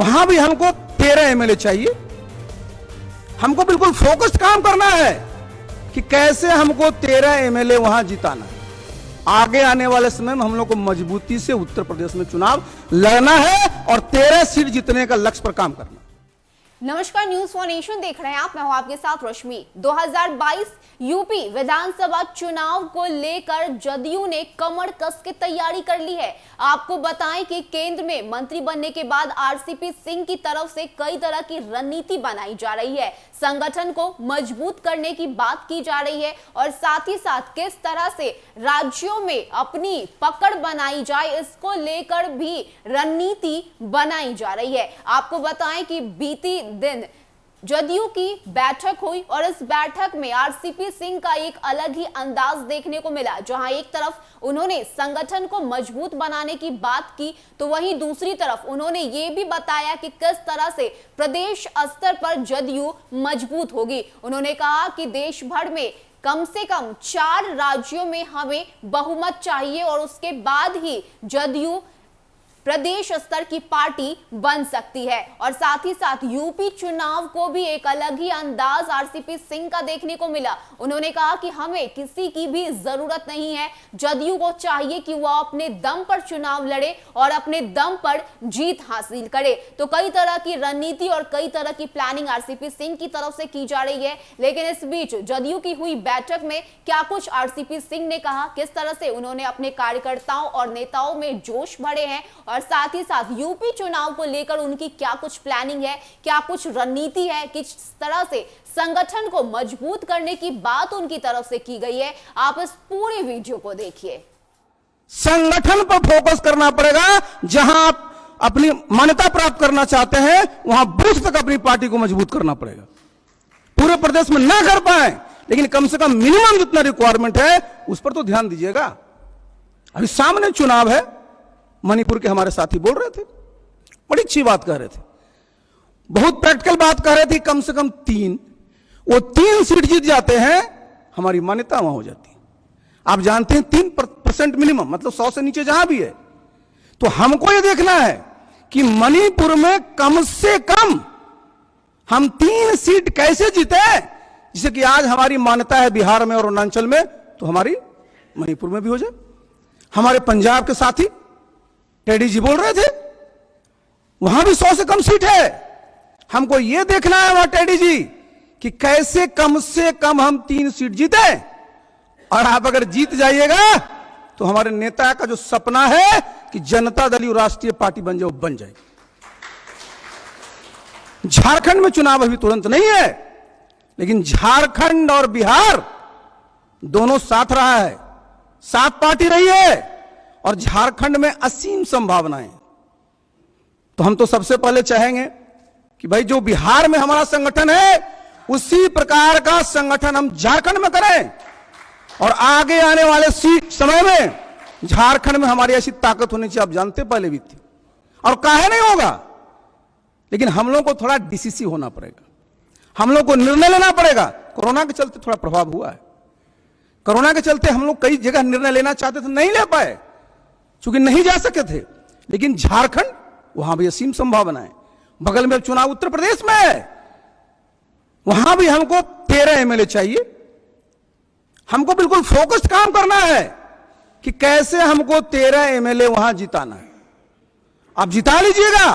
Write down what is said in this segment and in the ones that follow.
वहां भी हमको 13 एमएलए चाहिए। हमको बिल्कुल फोकस्ड काम करना है कि कैसे हमको 13 एमएलए वहां जिताना है। आगे आने वाले समय में हम लोग को मजबूती से उत्तर प्रदेश में चुनाव लड़ना है और 13 सीट जीतने का लक्ष्य पर काम करना। नमस्कार, न्यूज फॉर नेशन देख रहे हैं आप। मैं हूं आपके साथ रश्मि। 2022 यूपी विधानसभा चुनाव को लेकर जदयू ने कमर कस के तैयारी कर ली है। आपको बताएं कि केंद्र में मंत्री बनने के बाद आरसीपी सिंह की तरफ से कई तरह की रणनीति बनाई जा रही है। संगठन को मजबूत करने की बात की जा रही है और साथ ही साथ किस तरह से राज्यों में अपनी पकड़ बनाई जाए, इसको लेकर भी रणनीति बनाई जा रही है। आपको बताएं कि बीती दिन जदयू की बैठक हुई और इस बैठक में आरसीपी सिंह का एक अलग ही अंदाज देखने को मिला। जहां एक तरफ उन्होंने संगठन को मजबूत बनाने की बात की, तो वहीं दूसरी तरफ उन्होंने ये भी बताया कि किस तरह से प्रदेश स्तर पर जदयू मजबूत होगी। उन्होंने कहा कि देश भर में कम से कम 4 राज्यों में हमें बहुमत चाहिए और उसके बाद ही जदयू प्रदेश स्तर की पार्टी बन सकती है। और साथ ही साथ यूपी चुनाव को भी एक अलग ही अंदाज आरसीपी सिंह का देखने को मिला। उन्होंने कहा कि हमें किसी की भी जरूरत नहीं है, जदयू को चाहिए कि वह अपने दम पर चुनाव लड़े और अपने दम पर जीत हासिल करे। तो कई तरह की रणनीति और कई तरह की प्लानिंग आरसीपी सिंह की तरफ से की जा रही है। लेकिन इस बीच जदयू की हुई बैठक में क्या कुछ आरसीपी सिंह ने कहा, किस तरह से उन्होंने अपने कार्यकर्ताओं और नेताओं में जोश भरे हैं और साथ ही साथ यूपी चुनाव को लेकर उनकी क्या कुछ प्लानिंग है, क्या कुछ रणनीति है, किस तरह से संगठन को मजबूत करने की बात उनकी तरफ से की गई है, आप इस पूरे वीडियो को देखिए। संगठन पर फोकस करना पड़ेगा। जहां आप अपनी मान्यता प्राप्त करना चाहते हैं, वहां बूथ तक अपनी पार्टी को मजबूत करना पड़ेगा। पूरे प्रदेश में ना कर पाए, लेकिन कम से कम मिनिमम जितना रिक्वायरमेंट है उस पर तो ध्यान दीजिएगा। अभी सामने चुनाव है, मणिपुर के हमारे साथी बोल रहे थे, बड़ी अच्छी बात कह रहे थे, बहुत प्रैक्टिकल बात कह रहे थे। कम से कम 3 सीट जीत जाते हैं, हमारी मान्यता वहां हो जाती है। आप जानते हैं 3% मिनिमम, मतलब 100 से नीचे जहां भी है। तो हमको यह देखना है कि मणिपुर में कम से कम हम 3 सीट कैसे जीते, जिसे कि आज हमारी मान्यता है बिहार में और अरुणाचल में, तो हमारी मणिपुर में भी हो जाए। हमारे पंजाब के साथी टेडी जी बोल रहे थे, वहां भी 100 से कम सीट है। हमको यह देखना है वहां टेडी जी कि कैसे कम से कम हम 3 सीट जीते। और आप अगर जीत जाइएगा तो हमारे नेता का जो सपना है कि जनता दल राष्ट्रीय पार्टी बन जाए, वो बन जाए। झारखंड में चुनाव अभी तुरंत नहीं है, लेकिन झारखंड और बिहार दोनों साथ रहा है, साथ पार्टी रही है और झारखंड में असीम संभावनाएं। तो हम तो सबसे पहले चाहेंगे कि भाई जो बिहार में हमारा संगठन है, उसी प्रकार का संगठन हम झारखंड में करें और आगे आने वाले समय में झारखंड में हमारी ऐसी ताकत होनी चाहिए। आप जानते पहले भी थी, और काहे नहीं होगा, लेकिन हम लोग को थोड़ा डीसीसी होना पड़ेगा, हम लोग को निर्णय लेना पड़ेगा। कोरोना के चलते थोड़ा प्रभाव हुआ है। कोरोना के चलते हम लोग कई जगह निर्णय लेना चाहते थे, नहीं ले पाए, चूंकि नहीं जा सके थे। लेकिन झारखंड, वहां भी असीम संभावना है। बगल में चुनाव उत्तर प्रदेश में है, वहां भी हमको 13 एमएलए चाहिए। हमको बिल्कुल फोकस्ड काम करना है कि कैसे हमको 13 एमएलए वहां जिताना है। आप जिता लीजिएगा,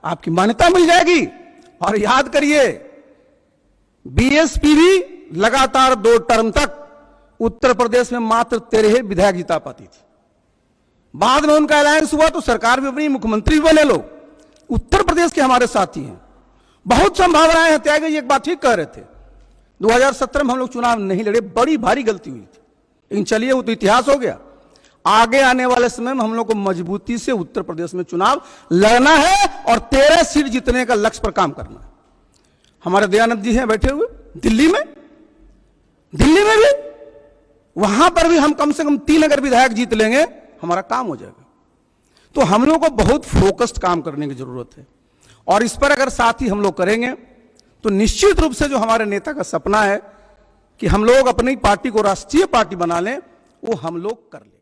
आपकी मान्यता मिल जाएगी। और याद करिए, बीएसपी भी लगातार 2 टर्म तक उत्तर प्रदेश में मात्र 13 विधायक जिता पाती थी। बाद में उनका अलायंस हुआ तो सरकार भी अपनी, मुख्यमंत्री भी बने लोग। उत्तर प्रदेश के हमारे साथी हैं, बहुत संभावनाएं हैं। त्यागी जी एक बात ठीक कह रहे थे, 2017 में हम लोग चुनाव नहीं लड़े, बड़ी भारी गलती हुई थी। लेकिन चलिए, वो तो इतिहास हो गया। आगे आने वाले समय में हम लोग को मजबूती से उत्तर प्रदेश में चुनाव लड़ना है और 13 सीट जीतने का लक्ष्य पर काम करना है। हमारे दयानंद जी हैं बैठे हुए दिल्ली में भी, वहां पर भी हम कम से कम 3 अगर विधायक जीत लेंगे, हमारा काम हो जाएगा। तो हम लोग को बहुत फोकस्ड काम करने की जरूरत है। और इस पर अगर साथ ही हम लोग करेंगे तो निश्चित रूप से जो हमारे नेता का सपना है कि हम लोग अपनी पार्टी को राष्ट्रीय पार्टी बना लें, वो हम लोग कर लें।